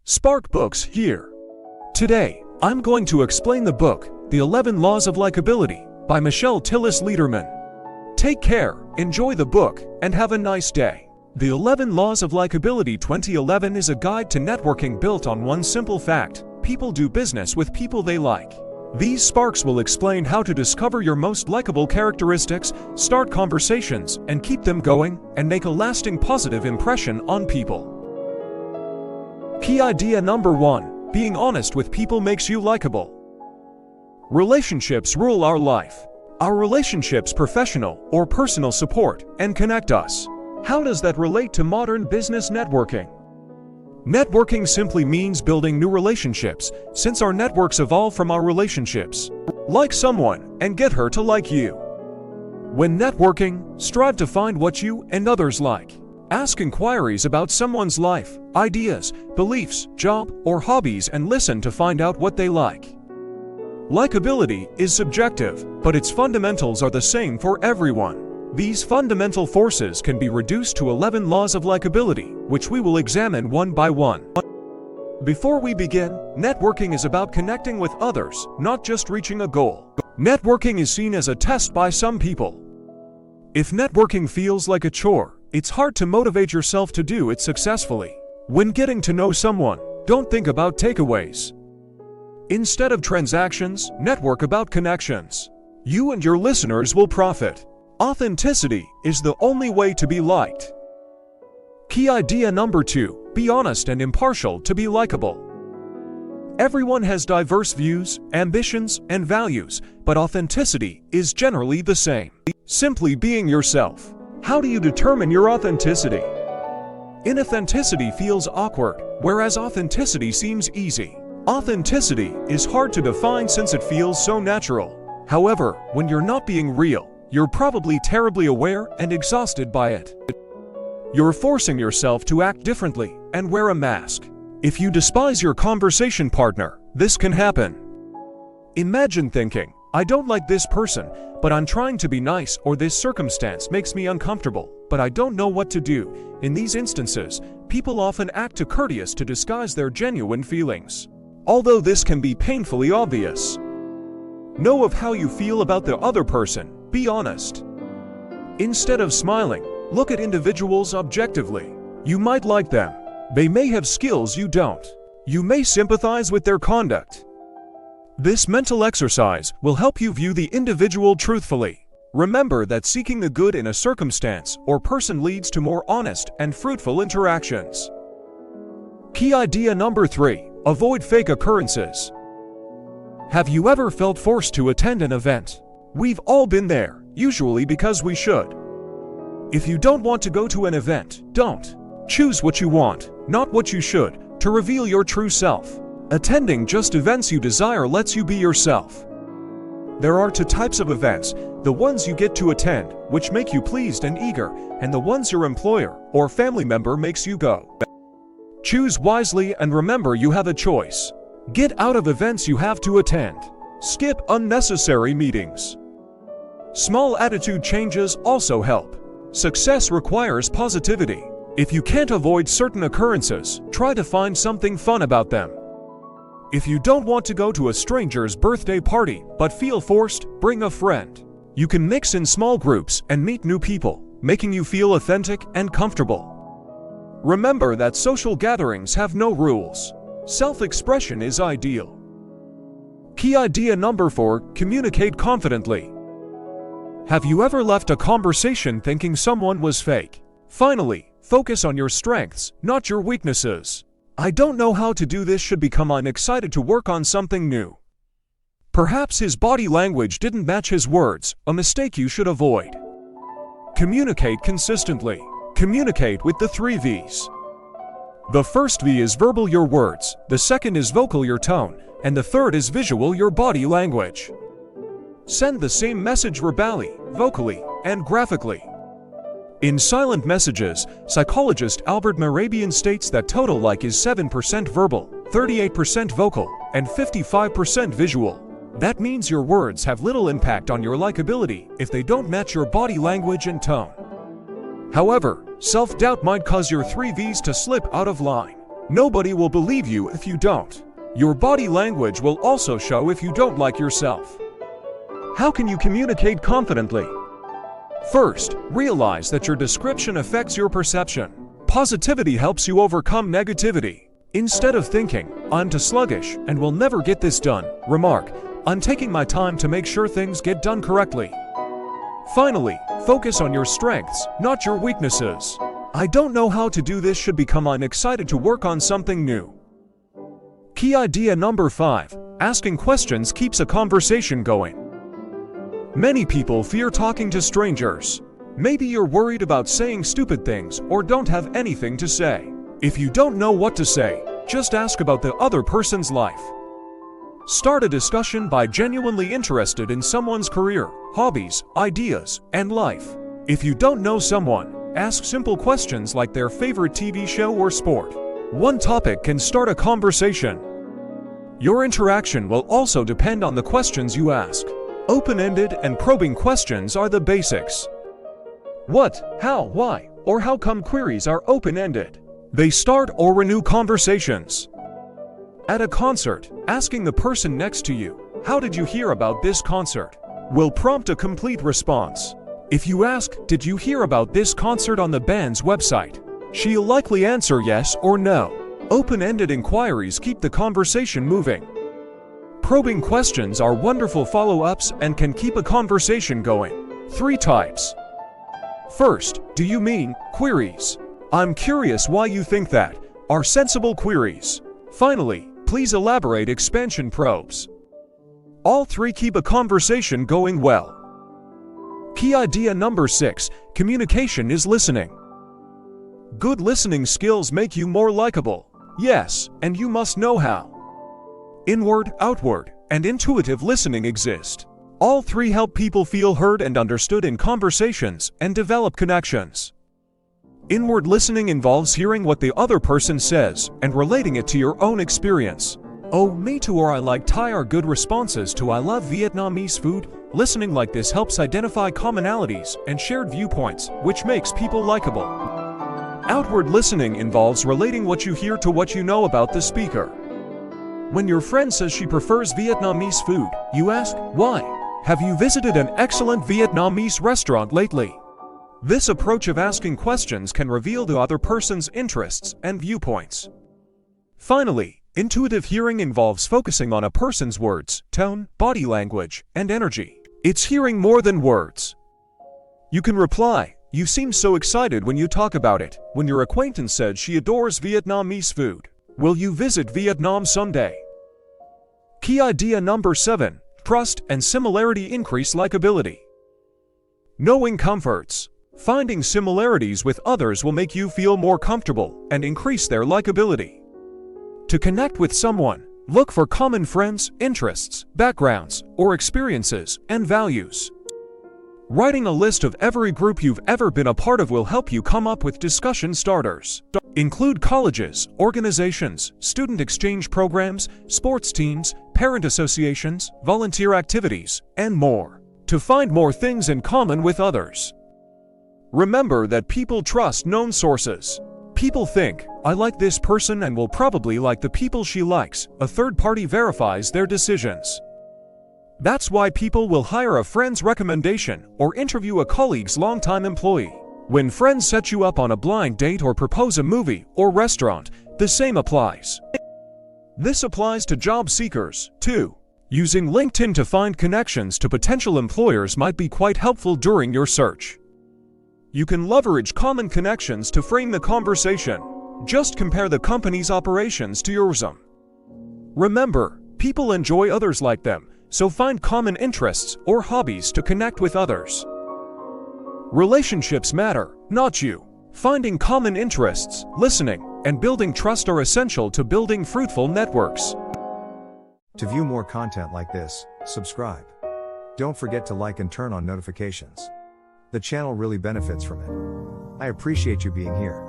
Spark Books here. Today, I'm going to explain the book, The 11 Laws of Likability, by Tillis Lederman. Take care, enjoy the book, and have a nice day. The 11 Laws of Likability 2011 is a guide to networking built on one simple fact: people do business with people they like. These sparks will explain how to discover your most likable characteristics, start conversations, and keep them going, and make a lasting positive impression on people. Key idea number 1. Being honest with people makes you likable. Relationships rule our life. Our relationships, professional or personal, support and connect us. How does that relate to modern business networking? Networking simply means building new relationships, since our networks evolve from our relationships. Like someone and get her to like you. When networking, strive to find what you and others like. Ask inquiries about someone's life, ideas, beliefs, job, or hobbies, and listen to find out what they like. Likability is subjective, but its fundamentals are the same for everyone. These fundamental forces can be reduced to 11 laws of likability, which we will examine one by one. Before we begin, networking is about connecting with others, not just reaching a goal. Networking is seen as a test by some people. If networking feels like a chore, it's hard to motivate yourself to do it successfully. When getting to know someone, don't think about takeaways. Instead of transactions, network about connections. You and your listeners will profit. Authenticity is the only way to be liked. Key idea number 2. Be honest and impartial to be likable. Everyone has diverse views, ambitions, and values, but authenticity is generally the same. Simply being yourself. How do you determine your authenticity? Inauthenticity feels awkward, whereas authenticity seems easy. Authenticity is hard to define since it feels so natural. However, when you're not being real, you're probably terribly aware and exhausted by it. You're forcing yourself to act differently and wear a mask. If you despise your conversation partner, this can happen. Imagine thinking, I don't like this person, but I'm trying to be nice, or this circumstance makes me uncomfortable, but I don't know what to do. In these instances, people often act too courteous to disguise their genuine feelings. Although this can be painfully obvious. Know of how you feel about the other person, be honest. Instead of smiling, look at individuals objectively. You might like them. They may have skills you don't. You may sympathize with their conduct. This mental exercise will help you view the individual truthfully. Remember that seeking the good in a circumstance or person leads to more honest and fruitful interactions. Key idea number 3. Avoid fake occurrences. Have you ever felt forced to attend an event? We've all been there, usually because we should. If you don't want to go to an event, don't. Choose what you want, not what you should, to reveal your true self. Attending just events you desire lets you be yourself. There are 2 types of events: the ones you get to attend, which make you pleased and eager, and the ones your employer or family member makes you go. Choose wisely and remember you have a choice. Get out of events you have to attend. Skip unnecessary meetings. Small attitude changes also help. Success requires positivity. If you can't avoid certain occurrences, try to find something fun about them. If you don't want to go to a stranger's birthday party but feel forced, bring a friend. You can mix in small groups and meet new people, making you feel authentic and comfortable. Remember that social gatherings have no rules. Self-expression is ideal. Key idea number 4. Communicate confidently. Have you ever left a conversation thinking someone was fake? Finally, focus on your strengths, not your weaknesses. I don't know how to do this should become I'm excited to work on something new. Perhaps his body language didn't match his words, a mistake you should avoid. Communicate consistently. Communicate with the 3 V's. The first V is verbal, your words, the second is vocal, your tone, and the third is visual, your body language. Send the same message verbally, vocally, and graphically. In silent messages, psychologist Albert Mehrabian states that total like is 7% verbal, 38% vocal, and 55% visual. That means your words have little impact on your likability if they don't match your body language and tone. However, self-doubt might cause your 3 V's to slip out of line. Nobody will believe you if you don't. Your body language will also show if you don't like yourself. How can you communicate confidently? First, realize that your description affects your perception. Positivity helps you overcome negativity. Instead of thinking, "I'm too sluggish and will never get this done," remark, "I'm taking my time to make sure things get done correctly." Finally, focus on your strengths, not your weaknesses. "I don't know how to do this" should become "I'm excited to work on something new." Key idea number 5. Asking questions keeps a conversation going. Many people fear talking to strangers. Maybe you're worried about saying stupid things or don't have anything to say. If you don't know what to say, just ask about the other person's life. Start a discussion by genuinely interested in someone's career, hobbies, ideas, and life. If you don't know someone, ask simple questions like their favorite TV show or sport. One topic can start a conversation. Your interaction will also depend on the questions you ask. Open-ended and probing questions are the basics. What, how, why, or how come queries are open-ended. They start or renew conversations. At a concert, asking the person next to you, "How did you hear about this concert?" will prompt a complete response. If you ask, "Did you hear about this concert on the band's website?" she'll likely answer yes or no. Open-ended inquiries keep the conversation moving. Probing questions are wonderful follow-ups and can keep a conversation going. 3 types. First, "Do you mean?" queries. "I'm curious why you think that," are sensible queries. Finally, "Please elaborate" expansion probes. All 3 keep a conversation going well. Key idea number 6. Communication is listening. Good listening skills make you more likable. Yes, and you must know how. Inward, outward, and intuitive listening exist. All 3 help people feel heard and understood in conversations and develop connections. Inward listening involves hearing what the other person says and relating it to your own experience. "Oh, me too" or "I like Thai" are good responses to "I love Vietnamese food." Listening like this helps identify commonalities and shared viewpoints, which makes people likable. Outward listening involves relating what you hear to what you know about the speaker. When your friend says she prefers Vietnamese food, you ask, "Why? Have you visited an excellent Vietnamese restaurant lately?" This approach of asking questions can reveal the other person's interests and viewpoints. Finally, intuitive hearing involves focusing on a person's words, tone, body language, and energy. It's hearing more than words. You can reply, "You seem so excited when you talk about it," when your acquaintance said she adores Vietnamese food. Will you visit Vietnam someday? Key idea number 7. Trust and similarity increase likability. Knowing comforts. Finding similarities with others will make you feel more comfortable and increase their likability. To connect with someone, look for common friends, interests, backgrounds, or experiences, and values. Writing a list of every group you've ever been a part of will help you come up with discussion starters. Include colleges, organizations, student exchange programs, sports teams, parent associations, volunteer activities, and more, to find more things in common with others. Remember that people trust known sources. People think, "I like this person and will probably like the people she likes." A third party verifies their decisions. That's why people will hire a friend's recommendation or interview a colleague's longtime employee. When friends set you up on a blind date or propose a movie or restaurant, the same applies. This applies to job seekers, too. Using LinkedIn to find connections to potential employers might be quite helpful during your search. You can leverage common connections to frame the conversation. Just compare the company's operations to yours. Remember, people enjoy others like them, so find common interests or hobbies to connect with others. Relationships matter, not you. Finding common interests, listening, and building trust are essential to building fruitful networks. To view more content like this, subscribe. Don't forget to like and turn on notifications. The channel really benefits from it. I appreciate you being here.